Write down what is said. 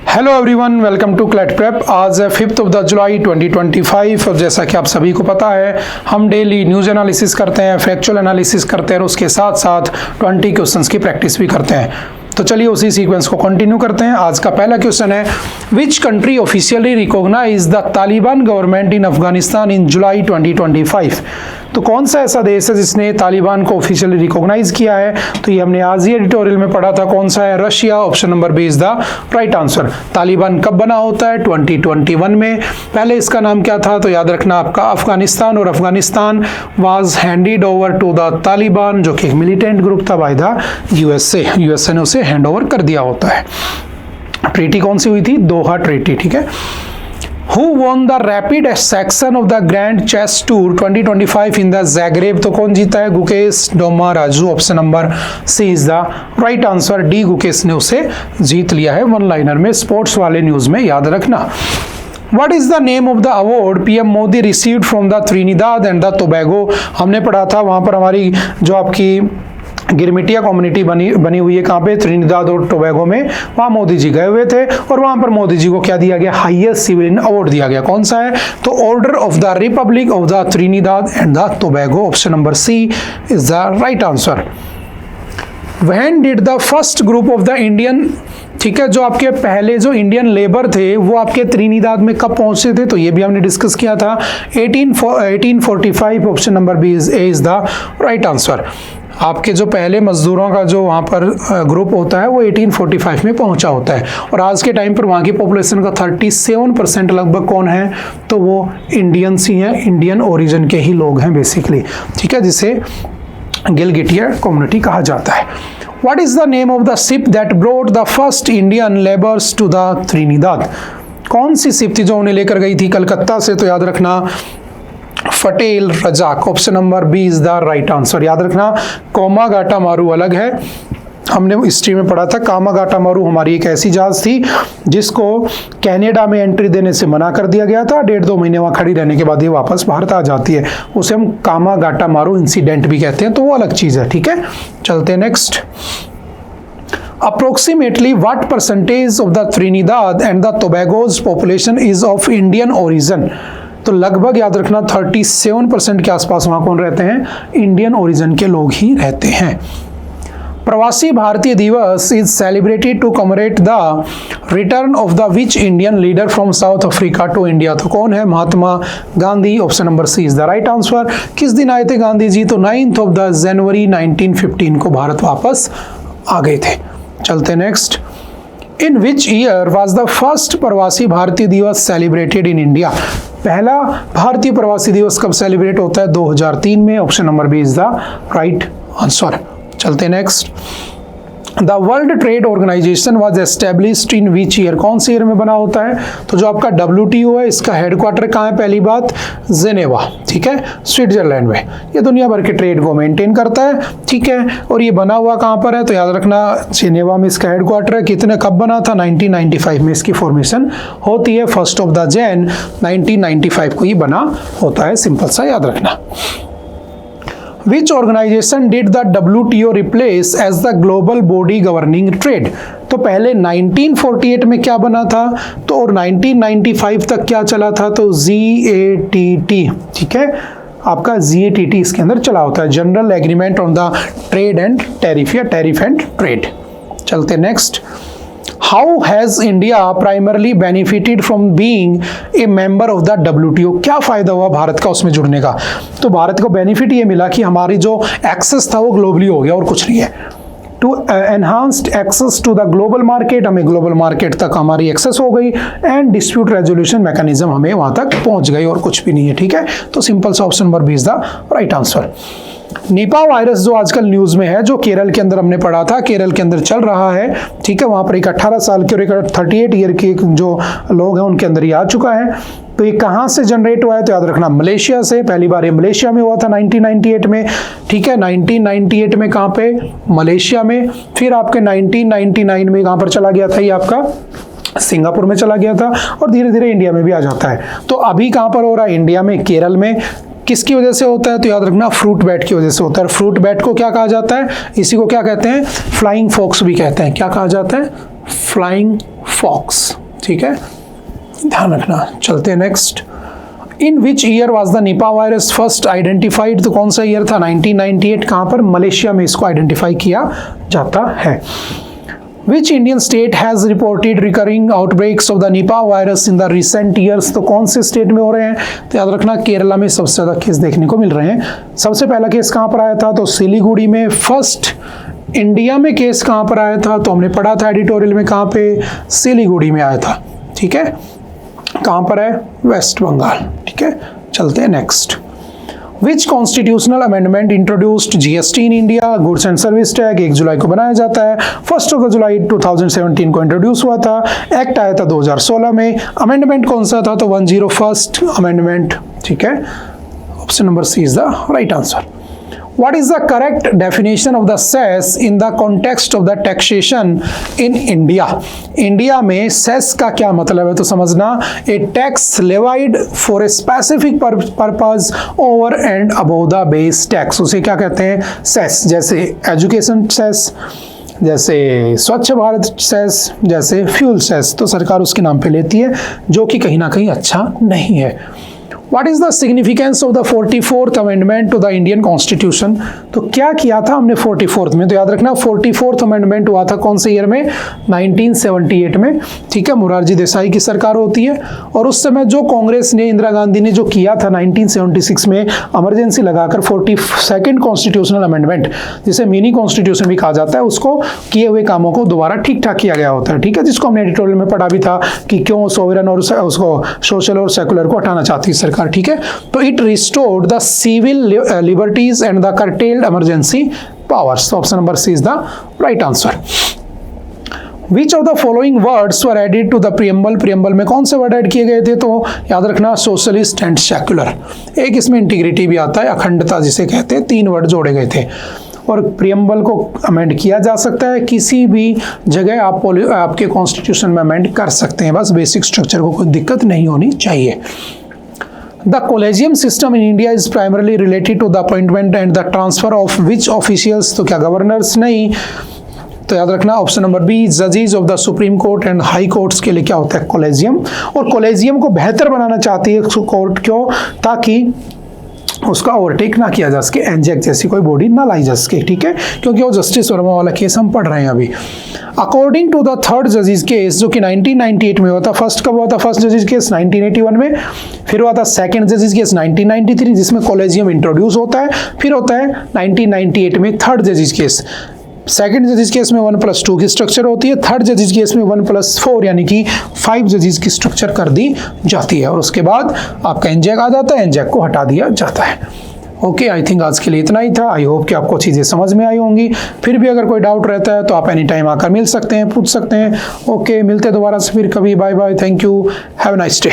Hello everyone, welcome to CLAT prep. आज है 5 जुलाई 2025 और जैसा कि आप सभी को पता है हम डेली न्यूज़ एनालिसिस करते हैं, फैक्चुअल एनालिसिस करते हैं और उसके साथ साथ 20 क्वेश्चंस की प्रैक्टिस भी करते हैं। तो चलिए उसी सीक्वेंस को कंटिन्यू करते हैं। आज का पहला क्वेश्चन है, which country officially recognise the Taliban government in Afghanistan in July 2025। तो कौन सा ऐसा देश है जिसने तालिबान को ऑफिशियली रिकॉग्नाइज किया है? तो ये हमने आज ही एडिटोरियल में पढ़ा था। कौन सा है? Russia. Option number B is the right answer. Taliban कब बना होता है? 2021 में। पहले इसका नाम क्या था? तो याद रखना आपका अफगानिस्तान, और Afghanistan was handed over to the Taliban, जो कि एक मिलिटेंट ग्रुप था बाय द यूएसए। यूएसए ने उसे हैंड ओवर कर दिया होता है। ट्रीटी कौन सी हुई थी? दोहा ट्रीटी। ठीक है। Who won the rapid section of the Grand Chess Tour 2025 in the Zagreb? तो कौन जीता है? Gukesh Dommaraju. Option number C is the right answer. D Gukesh ने उसे जीत लिया है। वन लाइनर में स्पोर्ट्स वाले न्यूज में याद रखना। What is the name of the award PM Modi received from the Trinidad and the Tobago? हमने पढ़ा था वहां पर हमारी जो आपकी गिरमिटिया कम्युनिटी बनी हुई है, कहाँ पे? त्रिनिदाद और टोबैगो में। वहाँ मोदी जी गए हुए थे और वहाँ पर मोदी जी को क्या दिया गया? हाईएस्ट सिविलियन अवार्ड दिया गया। कौन सा है? तो Order of the Republic of the Trinidad and the Tobago. Option number C is the right answer. When did the first group of the Indian, ठीक है, जो आपके पहले जो इंडियन लेबर थे वो आपके त्रिनिदाद में कब पहुंचे थे? तो ये भी हमने डिस्कस किया था 1845। Option number B is the right answer. आपके जो पहले मजदूरों का जो वहाँ पर ग्रुप होता है वो 1845 में पहुँचा होता है। और आज के टाइम पर वहाँ की पॉपुलेशन का 37% लगभग कौन है? तो वो इंडियंस ही हैं, इंडियन ओरिजिन के ही लोग हैं बेसिकली। ठीक है, जिसे गिलगिटिया कम्युनिटी कहा जाता है। What is the name of the ship that brought the first Indian laborers to the Trinidad? कौन सी शिप थी जो उन्हें लेकर गई थी कलकत्ता से? तो याद रखना फटेल रजाक। Option number B is the right answer. याद रखना कामागाटा मारू अलग है, हमने हिस्ट्री में पढ़ा था। कामागाटा मारू हमारी एक ऐसी जहाज थी जिसको कनाडा में एंट्री देने से मना कर दिया गया था। 1.5-2 महीने वहाँ खड़ी रहने के बाद ये वापस भारत आ जाती है। उसे हम कामागाटा मारू इंसिडेंट भी कहते हैं, तो वो अलग चीज़ है। ठीक है, चलते हैं next. Approximately what percentage of the Trinidad and the Tobago's population is of Indian origin? तो लगभग याद रखना 37% के आसपास वहाँ कौन रहते हैं? इंडियन ओरिजिन के लोग ही रहते हैं। Pravasi Bharatiya Divas is celebrated to commemorate the return of the which Indian leader from South Africa to India? तो कौन है? Mahatma Gandhi. Option number C is the right answer. किस दिन आए थे गांधी जी? तो 9 जनवरी 1915 को भारत वापस आ गए थे। चलते next. In which year was the first प्रवासी भारतीय दिवस सेलिब्रेटेड इन इंडिया? पहला भारतीय प्रवासी दिवस कब सेलिब्रेट होता है? 2003 में। Option number B is the right answer. चलते next. The World Trade Organization was established in which year? कौन से ईयर में बना होता है? तो जो आपका WTO है इसका हेडक्वार्टर कहाँ है? पहली बात जेनेवा, ठीक है, स्विट्जरलैंड में। ये दुनिया भर के ट्रेड को मेंटेन करता है। ठीक है, और ये बना हुआ कहाँ पर है? तो याद रखना जेनेवा में इसका हेडक्वार्टर है। कितने कब बना था? 1995 में इसकी फॉर्मेशन होती है। 1 जैन 1995 को ही बना होता है। सिंपल सा याद रखना। Which organization did the WTO replace as the global body governing trade? तो पहले 1948 में क्या बना था? तो और 1995 तक क्या चला था? तो GATT। ठीक है, आपका GATT इसके अंदर चला होता है, general agreement on the trade and tariff, या टैरिफ एंड ट्रेड। चलते next. How has India primarily benefited from being a member of the WTO? क्या फायदा हुआ भारत का उसमें जुड़ने का? तो भारत को बेनिफिट ये मिला कि हमारी जो एक्सेस था वो ग्लोबली हो गया और कुछ नहीं है। To enhanced access to the global market, हमें ग्लोबल मार्केट तक हमारी एक्सेस हो गई। एंड डिस्प्यूट रेजोल्यूशन मैकेनिज्म हमें वहाँ तक पहुँच गई और कुछ भी नहीं है। ठीक है, तो सिंपल सा option number B is the right answer. Nipah virus जो आजकल न्यूज में है, जो केरल के अंदर हमने पढ़ा था, केरल के अंदर चल रहा है। ठीक है, वहां पर एक 18 साल के और एक 38 ईयर के जो लोग हैं उनके अंदर ये आ चुका है। तो ये कहाँ से जनरेट हुआ है? तो याद रखना मलेशिया से। पहली बार ये मलेशिया में हुआ था 1998 में। ठीक है, 1998 में कहाँ पे? मलेशिया में। फिर आपके 1999 में कहाँ पर चला गया था? ये आपका सिंगापुर में चला गया था और धीरे धीरे इंडिया में भी आ जाता है। तो अभी कहाँ पर हो रहा है? इंडिया में, केरल में। किसकी वजह से होता है? तो याद रखना फ्रूट बैट की वजह से होता है। फ्रूट बैट को क्या कहा जाता है? इसी को क्या कहते हैं? फ्लाइंग फॉक्स भी कहते हैं। क्या कहा जाता है? Flying fox. ठीक है, ध्यान रखना। चलते हैं next. In which year was the Nipah virus first identified, तो कौन सा ईयर था? 1998। कहाँ पर? मलेशिया में इसको आइडेंटिफाई किया जाता है। Which Indian state has reported recurring outbreaks of the Nipah virus in the recent years? तो कौन से स्टेट में हो रहे हैं? तो याद रखना केरला में सबसे ज़्यादा केस देखने को मिल रहे हैं। सबसे पहला केस कहाँ पर आया था? तो सिलीगुड़ी में। फर्स्ट इंडिया में केस कहाँ पर आया था? तो हमने पढ़ा था एडिटोरियल में, कहाँ पे? सिलीगुड़ी में आया था। ठीक है, कहाँ पर है? वेस्ट बंगाल। ठीक है, चलते हैं next. Which constitutional amendment introduced GST in India? Goods and service tag 1 जुलाई को बनाया जाता है। 1 जुलाई 2017 को इंट्रोड्यूस हुआ था। एक्ट आया था 2016 में। अमेंडमेंट कौन सा था? तो 101st अमेंडमेंट। ठीक है, option number C is the right answer. What is the correct definition of the cess in the context of the taxation in India? India में सेस का क्या मतलब है? तो समझना, a tax levied for a specific purpose over and above the base tax, उसे क्या कहते हैं? सेस। जैसे एजुकेशन सेस, जैसे स्वच्छ भारत सेस, जैसे फ्यूल सेस, तो सरकार उसके नाम पे लेती है, जो कि कहीं ना कहीं अच्छा नहीं है। What is the significance of the 44th amendment to the Indian Constitution? तो क्या किया था हमने 44th में? तो याद रखना 44th अमेंडमेंट हुआ था कौन से ईयर में? 1978 में। ठीक है, मोरारजी देसाई की सरकार होती है, और उस समय जो कांग्रेस ने, इंदिरा गांधी ने जो किया था 1976 में इमरजेंसी लगाकर 42nd कॉन्स्टिट्यूशनल अमेंडमेंट, जिसे मिनी कॉन्स्टिट्यूशन भी कहा जाता है, उसको किए हुए कामों को दोबारा ठीक ठाक किया गया होता है। ठीक है, जिसको हमने एडिटोरियल में पढ़ा भी था कि क्यों सोवरेन और उसको सोशल और सेकुलर को हटाना चाहती है सरकार। ठीक है, तो it restored the civil liberties and the curtailed emergency powers. तो option number C is the right answer. Which of the following words were added to the preamble? preamble में कौन से वर्ड ऐड किए गए थे? तो याद रखना सोशलिस्ट एंड सेकुलर। एक इसमें इंटीग्रिटी भी आता है, अखंडता जिसे कहते हैं। 3 वर्ड जोड़े गए थे, और प्रियम्बल को अमेंड किया जा सकता है किसी भी जगह। आप आपके कॉन्स्टिट्यूशन में अमेंड कर सकते हैं, बस बेसिक स्ट्रक्चर को कोई दिक्कत नहीं होनी चाहिए। The collegium system in India is primarily related to the appointment and the transfer of which officials? तो क्या गवर्नर्स? नहीं। तो याद रखना ऑप्शन नंबर बी, जजेस of the supreme court and high courts के लिए क्या होता है? कॉलेजियम। और कॉलेजियम को बेहतर बनाना चाहती है कोर्ट, क्यों? ताकि उसका ओवरटेक ना किया जा सके, एनजेक जैसी कोई बॉडी ना लाई जा सके। ठीक है, क्योंकि वो जस्टिस वर्मा वाला केस हम पढ़ रहे हैं अभी। अकॉर्डिंग टू द थर्ड जजेस केस, जो कि 1998 में हुआ था। फर्स्ट कब हुआ था? फर्स्ट जजेस केस 1981 में। फिर हुआ था सेकंड जजेस केस 1993, जिसमें कॉलेजियम इंट्रोड्यूस होता है। फिर होता है 1998 में थर्ड जजेस केस। सेकंड जजेस केस में 1+2 की स्ट्रक्चर होती है। थर्ड जजेस केस में 1+4 यानी कि 5 जजेस की स्ट्रक्चर कर दी जाती है, और उसके बाद आपका एनजेक आ जाता है, एनजेक को हटा दिया जाता है। ओके, आई थिंक आज के लिए इतना ही था। आई होप कि आपको चीज़ें समझ में आई होंगी। फिर भी अगर कोई डाउट रहता है तो आप एनी टाइम आकर मिल सकते हैं, पूछ सकते हैं। ओके, मिलते हैं दोबारा से फिर कभी। Bye bye, thank you, have a nice day.